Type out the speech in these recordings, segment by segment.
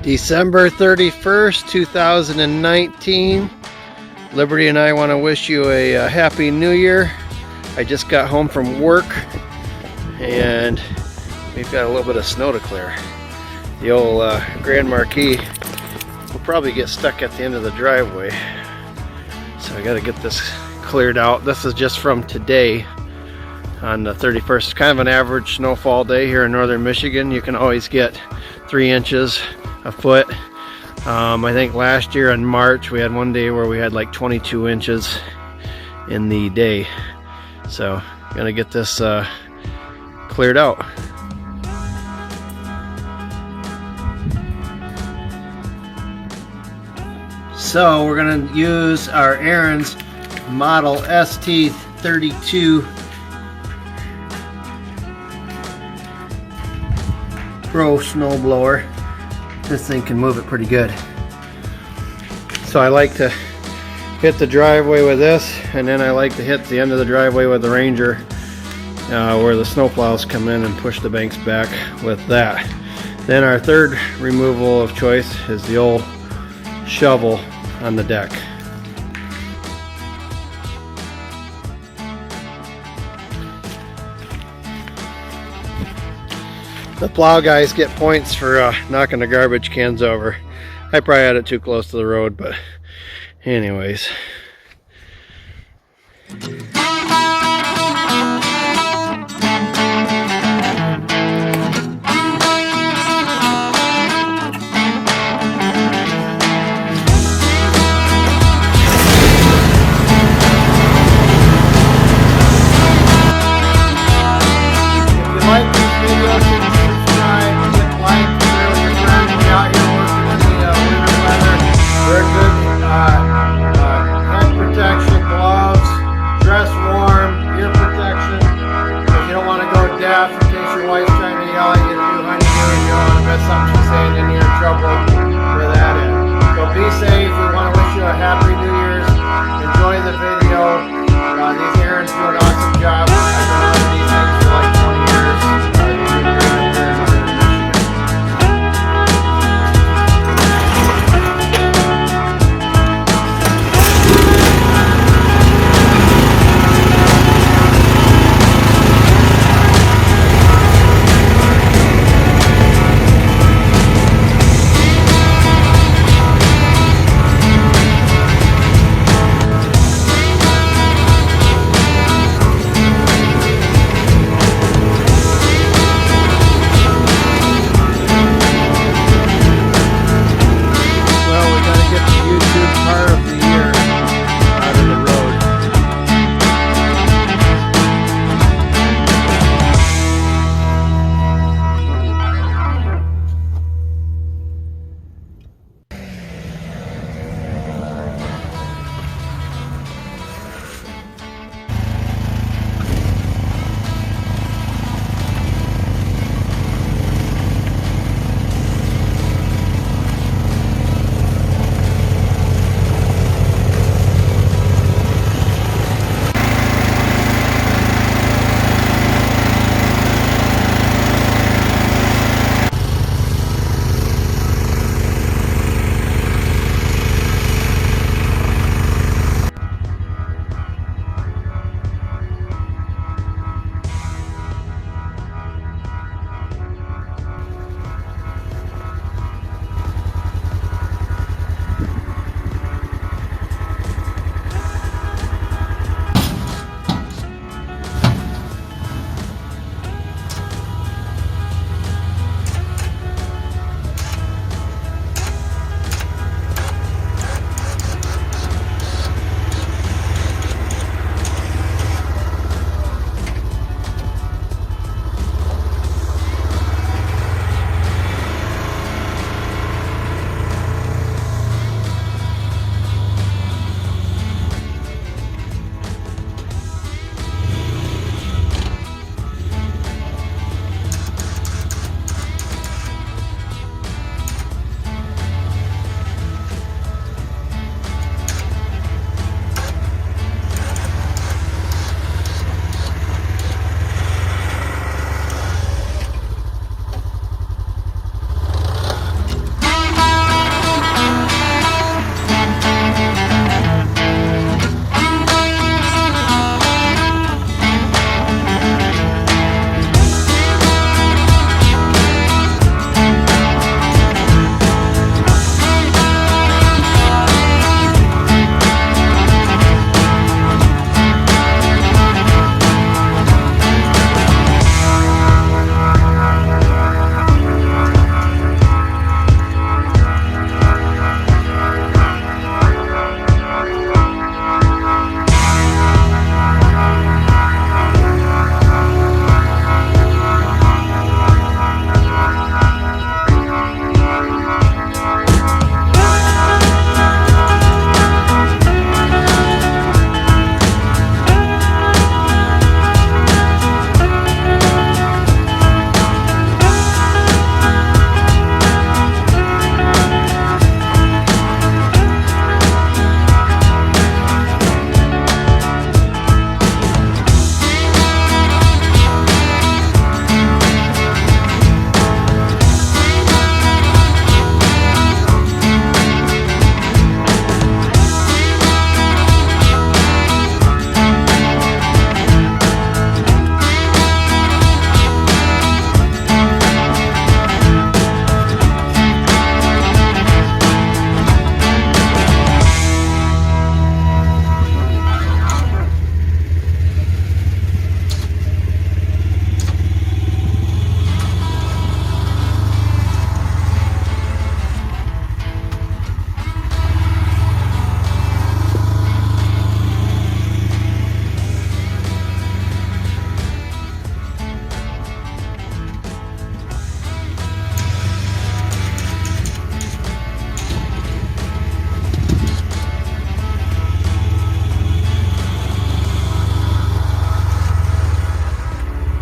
December 31st, 2019. Liberty and I want to wish you a happy new year. I just got home from work and we've got a little bit of snow to clear. The old Grand Marquis will probably get stuck at the end of the driveway. So I got to get this cleared out. This is just from today on the 31st. It's kind of an average snowfall day here in northern Michigan. You can always get 3 inches, a foot. I think last year in March we had one day where we had like 22 inches in the day. So gonna get this cleared out. So we're gonna use our Ariens model ST32 Pro snow blower. This thing can move it pretty good. So I like to hit the driveway with this, and then I like to hit the end of the driveway with the Ranger where the snowplows come in and push the banks back with that. Then our third removal of choice is the old shovel on the deck. The plow guys get points for knocking the garbage cans over. I probably had it too close to the road, but anyways.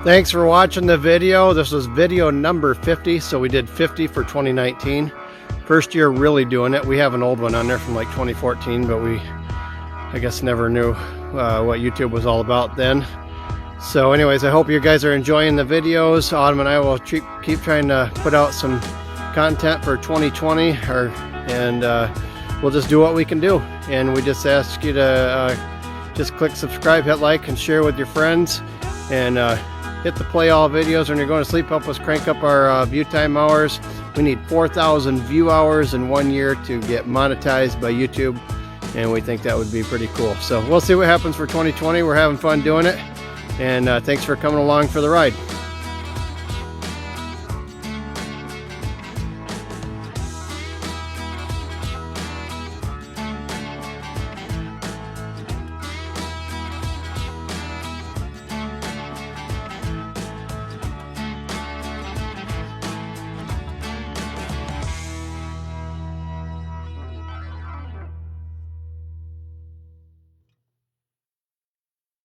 Thanks for watching the video. This was video number 50, so we did 50 for 2019. First year really doing it. We have an old one on there from like 2014, but we, I guess, never knew what YouTube was all about then. So anyways, I hope you guys are enjoying the videos. Autumn and I will keep trying to put out some content for 2020, and we'll just do what we can do. And we just ask you to just click subscribe, hit like, and share with your friends, and hit the play all videos when you're going to sleep. Help us crank up our view time hours. We need 4,000 view hours in 1 year to get monetized by YouTube, and we think that would be pretty cool. So we'll see what happens for 2020. We're having fun doing it, and thanks for coming along for the ride.